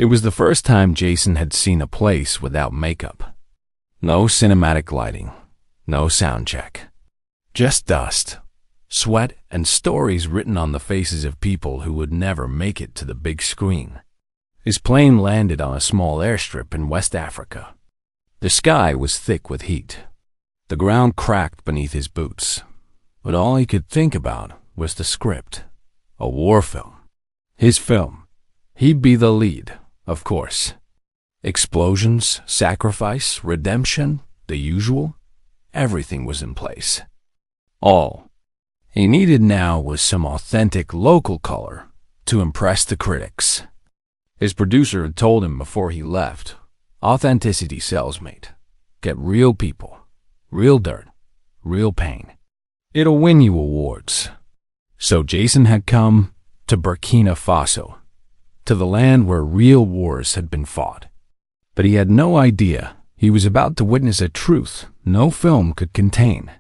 It was the first time Jason had seen a place without makeup. No cinematic lighting, no sound check. Just dust, sweat, and stories written on the faces of people who would never make it to the big screen. His plane landed on a small airstrip in West Africa. The sky was thick with heat. The ground cracked beneath his boots. But all he could think about was the script. A war film. His film. He'd be the lead, of course. Explosions, sacrifice, redemption, the usual. Everything was in place. All he needed now was some authentic local color to impress the critics. His producer had told him before he left, authenticity sells, mate. Get real people, real dirt, real pain. It'll win you awards. So Jason had come to Burkina Faso, to the land where real wars had been fought. But he had no idea he was about to witness a truth no film could contain.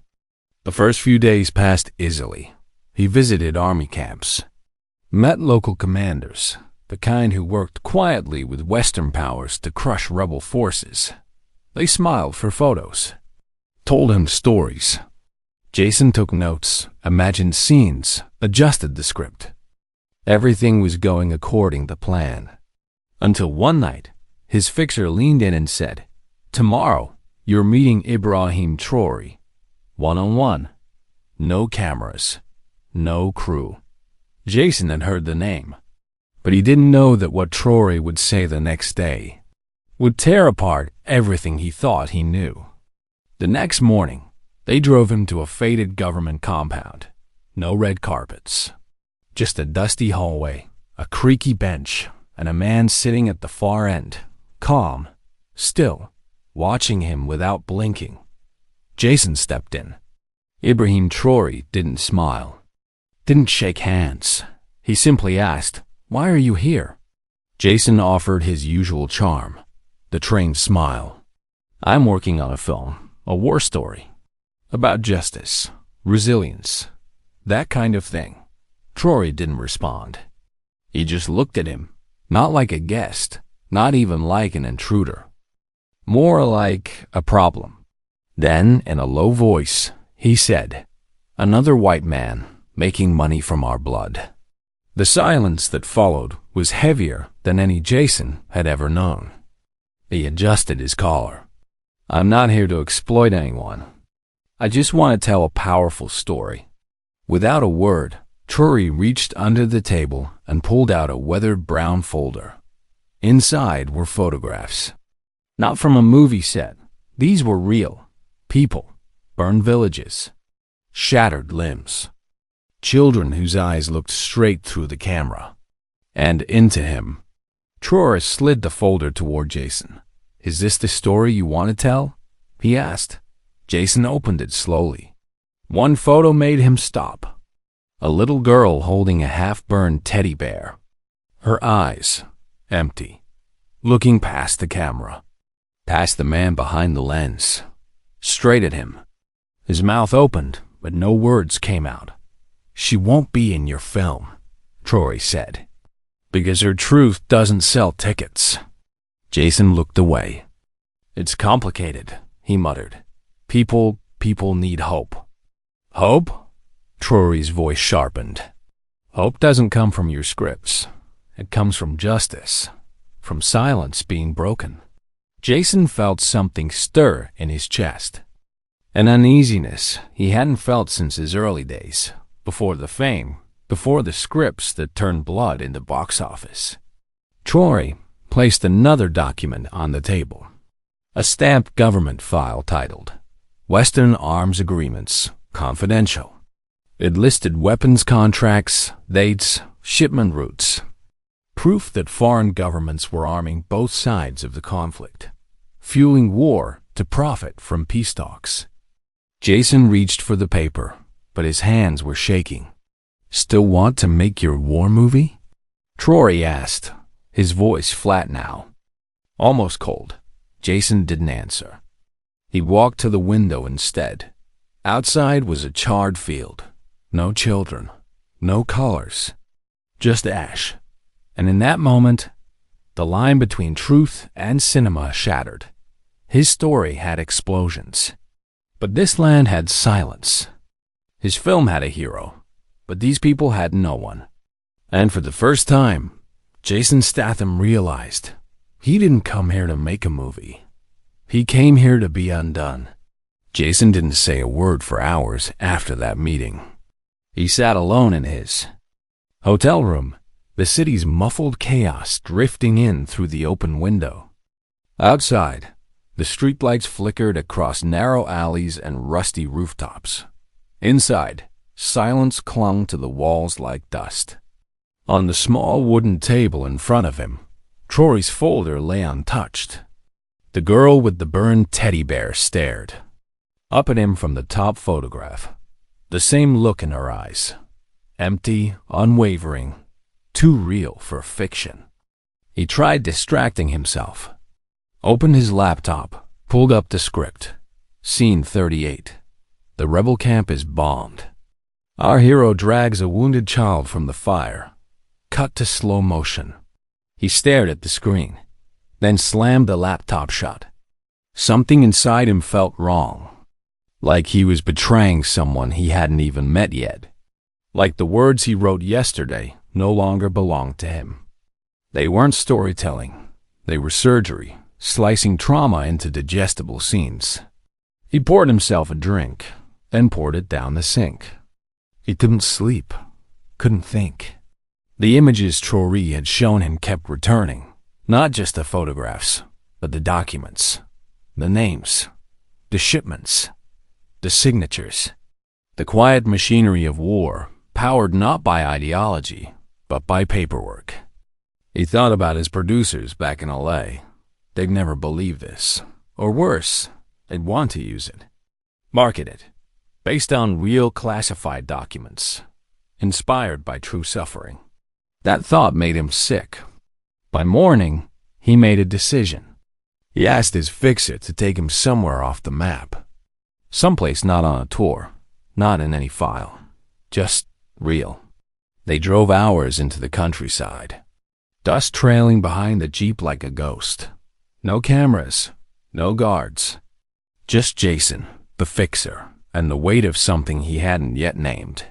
The first few days passed easily. He visited army camps, met local commanders, the kind who worked quietly with Western powers to crush rebel forces. They smiled for photos, told him stories. Jason took notes, imagined scenes, adjusted the script. Everything was going according to plan. Until one night, his fixer leaned in and said, "Tomorrow, you're meeting Ibrahim Traoré. One-on-one. No cameras. No crew." Jason had heard the name, but he didn't know that what Traore would say the next day would tear apart everything he thought he knew. The next morning, they drove him to a faded government compound. No red carpets. Just a dusty hallway, a creaky bench, and a man sitting at the far end, calm, still, watching him without blinking. Jason stepped in. Ibrahim Traoré didn't smile, didn't shake hands. He simply asked, "Why are you here?" Jason offered his usual charm, the trained smile. "I'm working on a film, a war story, about justice, resilience, that kind of thing." Traore didn't respond. He just looked at him, not like a guest, not even like an intruder. More like a problem. Then, in a low voice, he said, "Another white man making money from our blood." The silence that followed was heavier than any Jason had ever known. He adjusted his collar. "I'm not here to exploit anyone. I just want to tell a powerful story." Without a word, Traore reached under the table and pulled out a weathered brown folder. Inside were photographs. Not from a movie set. These were real. People, burned villages, shattered limbs, children whose eyes looked straight through the camera and into him. Traore slid the folder toward Jason. "Is this the story you want to tell?" he asked. Jason opened it slowly. One photo made him stop. A little girl holding a half-burned teddy bear. Her eyes empty, looking past the camera, past the man behind the lens, straight at him. His mouth opened, but no words came out. "She won't be in your film," Traore said, "because her truth doesn't sell tickets." Jason looked away. "It's complicated," he muttered. People need hope." "Hope?" Traore's voice sharpened. "Hope doesn't come from your scripts. It comes from justice, from silence being broken." Jason felt something stir in his chest. An uneasiness he hadn't felt since his early days, before the fame, before the scripts that turned blood in the box office. Traore placed another document on the table. A stamped government file titled, "Western Arms Agreements, Confidential." It listed weapons contracts, dates, shipment routes. Proof that foreign governments were arming both sides of the conflict, fueling war to profit from peace talks. Jason reached for the paper, but his hands were shaking. "Still want to make your war movie?" Traore asked, his voice flat now, almost cold. Jason didn't answer. He walked to the window instead. Outside was a charred field. No children, no colors, just ash. And in that moment, The line between truth and cinema shattered. His story had explosions, but this land had silence. His film had a hero, but these people had no one. And for the first time, Jason Statham realized he didn't come here to make a movie. He came here to be undone. Jason didn't say a word for hours after that meeting. He sat alone in his hotel room, the city's muffled chaos drifting in through the open window. Outside, the streetlights flickered across narrow alleys and rusty rooftops. Inside, silence clung to the walls like dust. On the small wooden table in front of him, Traore's folder lay untouched. The girl with the burned teddy bear stared up at him from the top photograph. The same look in her eyes. Empty, unwavering, too real for fiction. He tried distracting himself. Opened his laptop, pulled up the script. Scene 38. The rebel camp is bombed. Our hero drags a wounded child from the fire. Cut to slow motion. He stared at the screen, then slammed the laptop shut. Something inside him felt wrong. Like he was betraying someone he hadn't even met yet. Like the words he wrote yesterday no longer belonged to him. They weren't storytelling. They were surgery, slicing trauma into digestible scenes. He poured himself a drink, then poured it down the sink. He couldn't sleep, couldn't think. The images Traore had shown him kept returning, not just the photographs, but the documents, the names, the shipments, the signatures, the quiet machinery of war, powered not by ideology, but by paperwork. He thought about his producers back in LA. They'd never believe this. Or worse, they'd want to use it. Market it, based on real classified documents, inspired by true suffering. That thought made him sick. By morning, he made a decision. He asked his fixer to take him somewhere off the map. Someplace not on a tour, not in any file, just real. They drove hours into the countryside, dust trailing behind the Jeep like a ghost. No cameras, no guards, just Jason, the fixer, and the weight of something he hadn't yet named.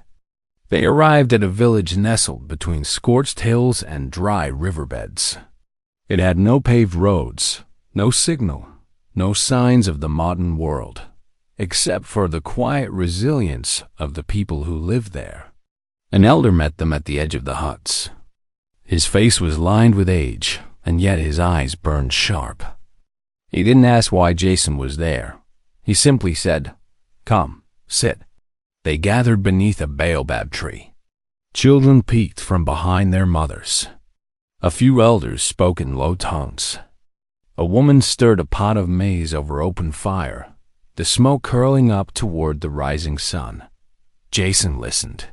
They arrived at a village nestled between scorched hills and dry riverbeds. It had no paved roads, no signal, no signs of the modern world, except for the quiet resilience of the people who lived there. An elder met them at the edge of the huts. His face was lined with age, and yet his eyes burned sharp. He didn't ask why Jason was there. He simply said, "Come, sit." They gathered beneath a baobab tree. Children peeked from behind their mothers. A few elders spoke in low tones. A woman stirred a pot of maize over open fire, the smoke curling up toward the rising sun. Jason listened,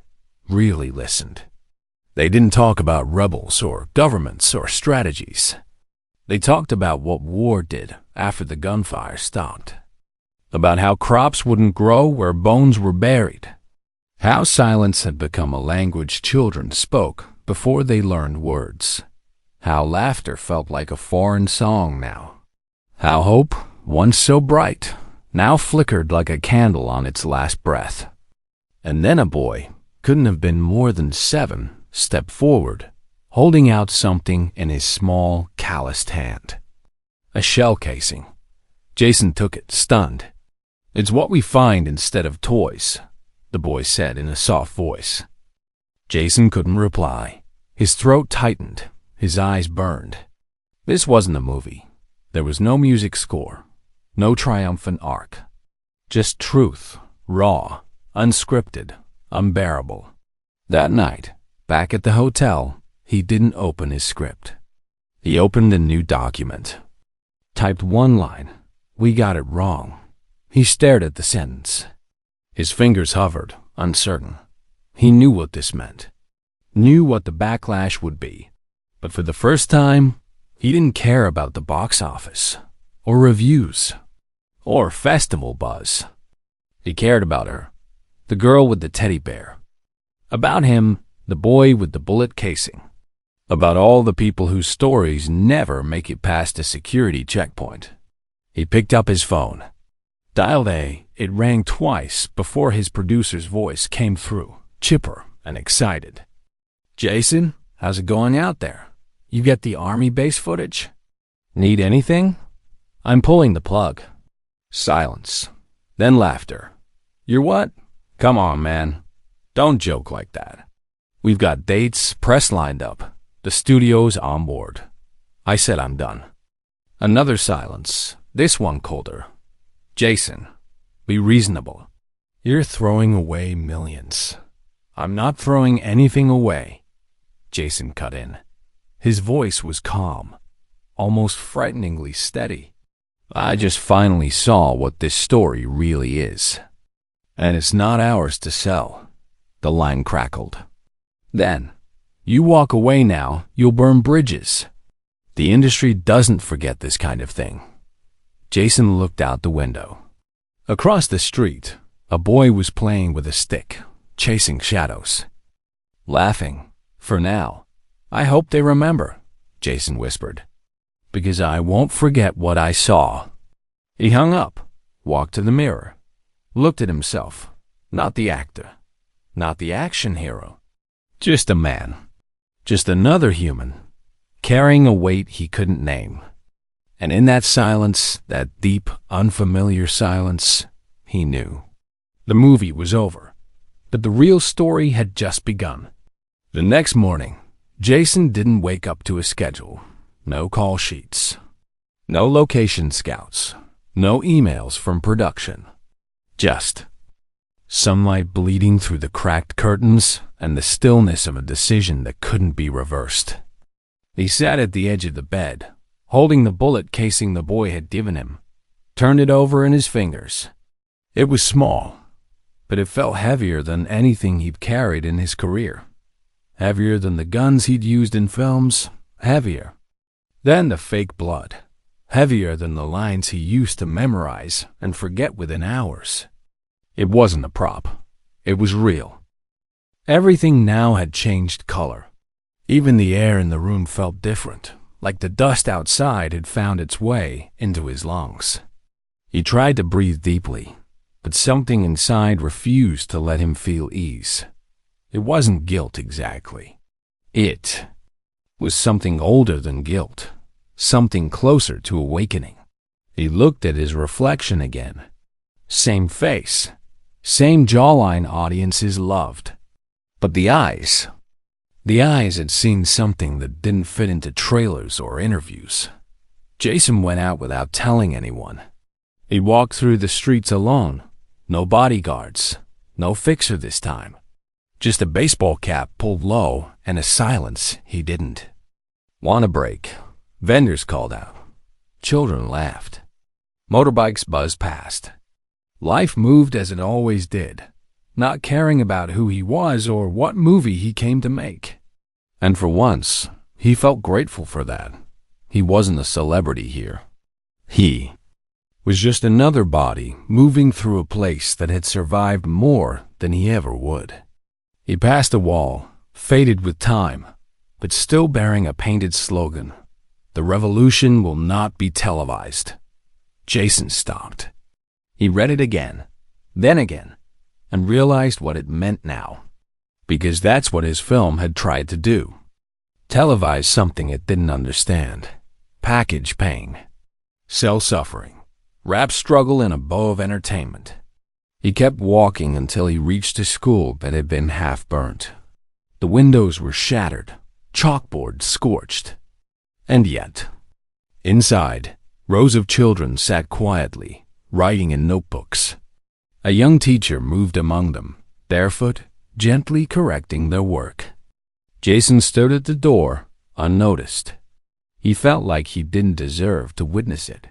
really listened. They didn't talk about rebels or governments or strategies. They talked about what war did after the gunfire stopped. About how crops wouldn't grow where bones were buried. How silence had become a language children spoke before they learned words. How laughter felt like a foreign song now. How hope, once so bright, now flickered like a candle on its last breath. And then a boy, couldn't have been more than 7, stepped forward, holding out something in his small, calloused hand. A shell casing. Jason took it, stunned. "It's what we find instead of toys," the boy said in a soft voice. Jason couldn't reply. His throat tightened, his eyes burned. This wasn't a movie. There was no music score, no triumphant arc. Just truth, raw, unscripted, unbearable. That night, back at the hotel, he didn't open his script. He opened a new document. Typed one line, "We got it wrong." He stared at the sentence. His fingers hovered, uncertain. He knew what this meant. Knew what the backlash would be. But for the first time, he didn't care about the box office, or reviews, or festival buzz. He cared about her, the girl with the teddy bear. About him, the boy with the bullet casing. About all the people whose stories never make it past a security checkpoint. He picked up his phone. Dialed A. It rang twice before his producer's voice came through, chipper and excited. "Jason, how's it going out there? You get the army base footage? Need anything? I'm pulling the plug." Silence. Then laughter. "You're what? Come on, man. Don't joke like that. We've got dates, press lined up. The studio's on board." I said I'm done. Another silence, this one colder. "Jason, be reasonable. You're throwing away millions." "I'm not throwing anything away," Jason cut in. His voice was calm, almost frighteningly steady. "I just finally saw what this story really is. And it's not ours to sell." The line crackled. "Then, you walk away now, you'll burn bridges. The industry doesn't forget this kind of thing." Jason looked out the window. Across the street, a boy was playing with a stick, chasing shadows. "Laughing, for now. I hope they remember," Jason whispered, "because I won't forget what I saw." He hung up, walked to the mirror, looked at himself, not the actor, not the action hero, just a man, just another human, carrying a weight he couldn't name. And in that silence, that deep, unfamiliar silence, he knew. The movie was over, but the real story had just begun. The next morning, Jason didn't wake up to a schedule. No call sheets. No location scouts. No emails from production. Just sunlight bleeding through the cracked curtains and the stillness of a decision that couldn't be reversed. He sat at the edge of the bed, holding the bullet casing the boy had given him, turned it over in his fingers. It was small, but it felt heavier than anything he'd carried in his career. Heavier than the guns he'd used in films, heavier than the fake blood, heavier than the lines he used to memorize and forget within hours. It wasn't a prop. It was real. Everything now had changed color. Even the air in the room felt different, like the dust outside had found its way into his lungs. He tried to breathe deeply, but something inside refused to let him feel ease. It wasn't guilt exactly. It was something older than guilt, something closer to awakening. He looked at his reflection again. Same face, same jawline audiences loved. But the eyes had seen something that didn't fit into trailers or interviews. Jason went out without telling anyone. He walked through the streets alone. No bodyguards, no fixer this time. Just a baseball cap pulled low and a silence he didn't. "Want a break?" Vendors called out. Children laughed. Motorbikes buzzed past. Life moved as it always did, not caring about who he was or what movie he came to make. And for once, he felt grateful for that. He wasn't a celebrity here. He was just another body moving through a place that had survived more than he ever would. He passed a wall, faded with time, but still bearing a painted slogan: "The revolution will not be televised." Jason stopped. He read it again, then again, and realized what it meant now. Because that's what his film had tried to do. Televise something it didn't understand. Package pain. Sell suffering. Wrap struggle in a bow of entertainment. He kept walking until he reached a school that had been half burnt. The windows were shattered, chalkboards scorched. And yet, inside, rows of children sat quietly, writing in notebooks. A young teacher moved among them, barefoot, gently correcting their work. Jason stood at the door, unnoticed. He felt like he didn't deserve to witness it.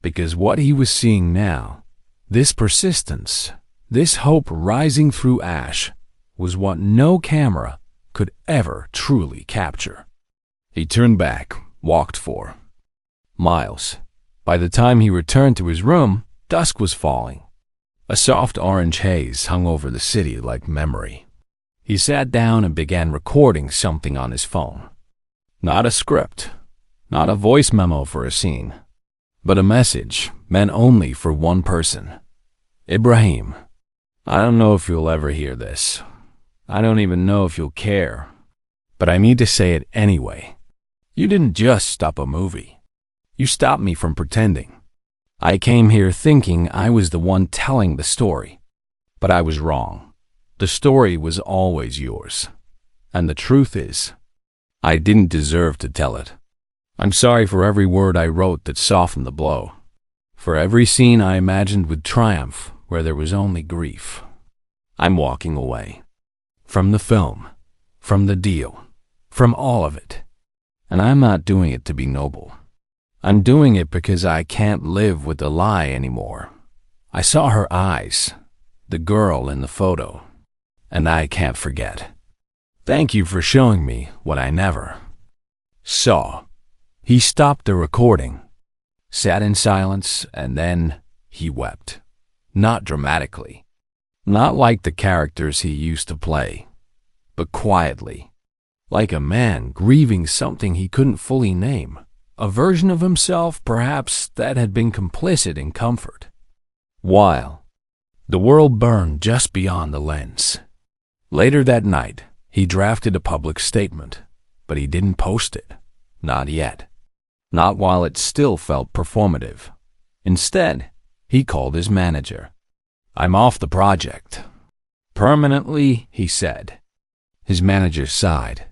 Because what he was seeing now, this persistence, this hope rising through ash, was what no camera could ever truly capture. He turned back, walked for miles. By the time he returned to his room, dusk was falling. A soft orange haze hung over the city like memory. He sat down and began recording something on his phone. Not a script, not a voice memo for a scene, but a message meant only for one person. Ibrahim, I don't know if you'll ever hear this. I don't even know if you'll care. But I need to say it anyway. You didn't just stop a movie. You stopped me from pretending. I came here thinking I was the one telling the story. But I was wrong. The story was always yours. And the truth is, I didn't deserve to tell it. I'm sorry for every word I wrote that softened the blow. For every scene I imagined with triumph where there was only grief. I'm walking away. From the film. From the deal. From all of it. And I'm not doing it to be noble. I'm doing it because I can't live with the lie anymore. I saw her eyes, the girl in the photo, and I can't forget. Thank you for showing me what I never saw. He stopped the recording, sat in silence, and then he wept. Not dramatically. Not like the characters he used to play, but quietly. Like a man grieving something he couldn't fully name. A version of himself, perhaps, that had been complicit in comfort. While the world burned just beyond the lens. Later that night, he drafted a public statement, but he didn't post it. Not yet. Not while it still felt performative. Instead, he called his manager. I'm off the project. Permanently, he said. His manager sighed.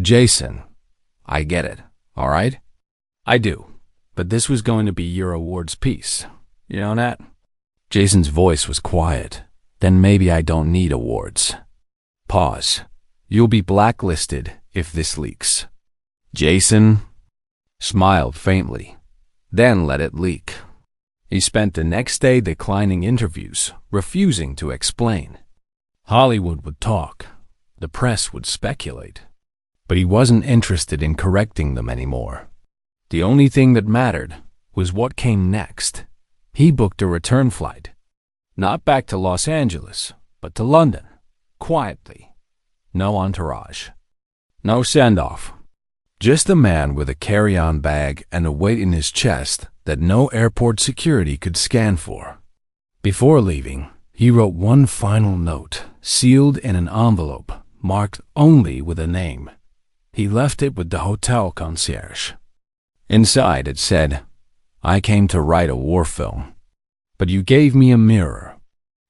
Jason, I get it, all right? I do, but this was going to be your awards piece. You know that? Jason's voice was quiet. Then maybe I don't need awards. Pause. You'll be blacklisted if this leaks. Jason smiled faintly, then let it leak. He spent the next day declining interviews, refusing to explain. Hollywood would talk. The press would speculate. But he wasn't interested in correcting them anymore. The only thing that mattered was what came next. He booked a return flight. Not back to Los Angeles, but to London. Quietly. No entourage. No send-off. Just a man with a carry-on bag and a weight in his chest that no airport security could scan for. Before leaving, he wrote one final note, sealed in an envelope, marked only with a name. He left it with the hotel concierge. Inside it said, I came to write a war film, but you gave me a mirror.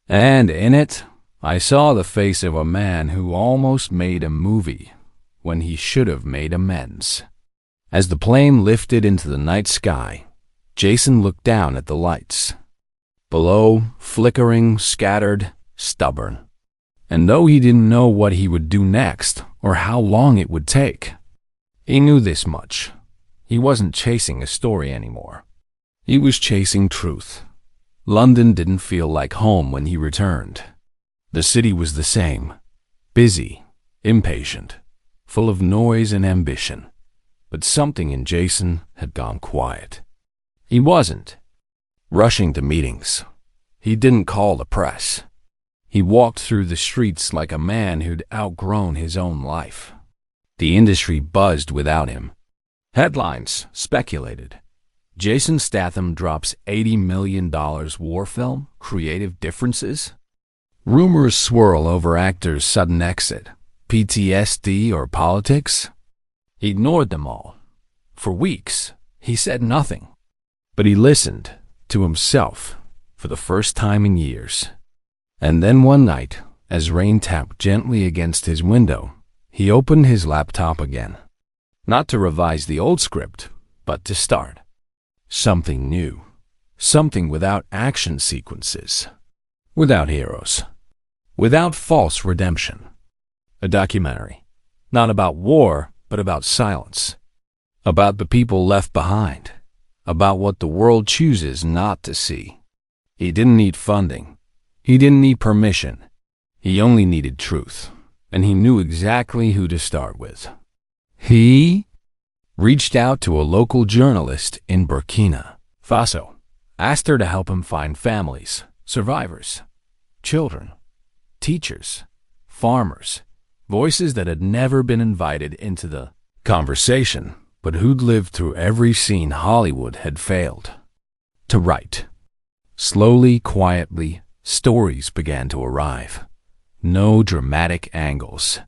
And in it, I saw the face of a man who almost made a movie when he should have made amends. As the plane lifted into the night sky, Jason looked down at the lights. Below, flickering, scattered, stubborn. And though he didn't know what he would do next or how long it would take, he knew this much. He wasn't chasing a story anymore. He was chasing truth. London didn't feel like home when he returned. The city was the same. Busy, impatient, full of noise and ambition. But something in Jason had gone quiet. He wasn't rushing to meetings. He didn't call the press. He walked through the streets like a man who'd outgrown his own life. The industry buzzed without him. Headlines speculated. Jason Statham drops $80 million war film, creative differences. Rumors swirl over actors' sudden exit, PTSD or politics. He ignored them all. For weeks, he said nothing. But he listened to himself for the first time in years. And then one night, as rain tapped gently against his window, he opened his laptop again. Not to revise the old script, but to start. Something new. Something without action sequences. Without heroes. Without false redemption. A documentary. Not about war, but about silence. About the people left behind. About what the world chooses not to see. He didn't need funding. He didn't need permission. He only needed truth. And he knew exactly who to start with. He reached out to a local journalist in Burkina Faso, asked her to help him find families, survivors, children, teachers, farmers, voices that had never been invited into the Conversation, but who'd lived through every scene Hollywood had failed to write. Slowly, quietly, stories began to arrive. No dramatic angles.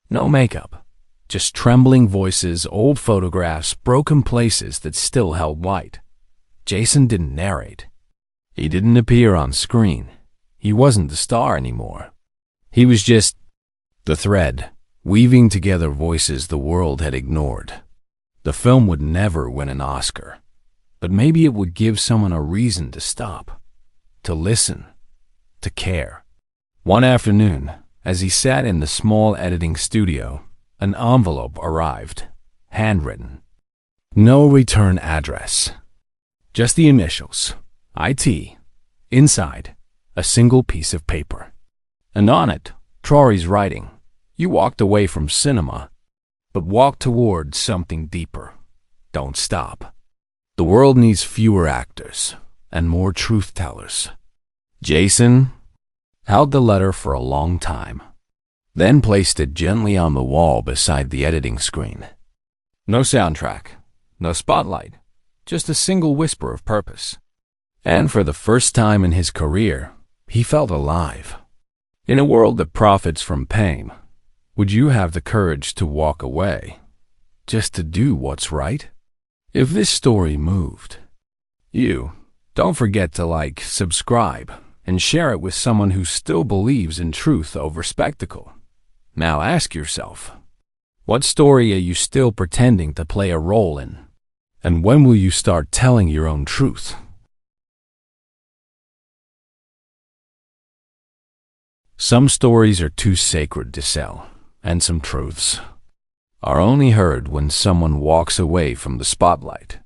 No makeup. Just trembling voices, old photographs, broken places that still held light. Jason didn't narrate. He didn't appear on screen. He wasn't the star anymore. He was just the thread, weaving together voices the world had ignored. The film would never win an Oscar, but maybe it would give someone a reason to stop, to listen, to care. One afternoon, as he sat in the small editing studio, an envelope arrived, handwritten. No return address. Just the initials, IT. Inside, a single piece of paper. And on it, Traore's writing. You walked away from cinema, but walked toward something deeper. Don't stop. The world needs fewer actors and more truth-tellers. Jason held the letter for a long time, then placed it gently on the wall beside the editing screen. No soundtrack, no spotlight, just a single whisper of purpose. And for the first time in his career, he felt alive. In a world that profits from pain, would you have the courage to walk away, just to do what's right? If this story moved you, don't forget to like, subscribe, and share it with someone who still believes in truth over spectacle. Now ask yourself, what story are you still pretending to play a role in? And when will you start telling your own truth? Some stories are too sacred to sell, and some truths are only heard when someone walks away from the spotlight.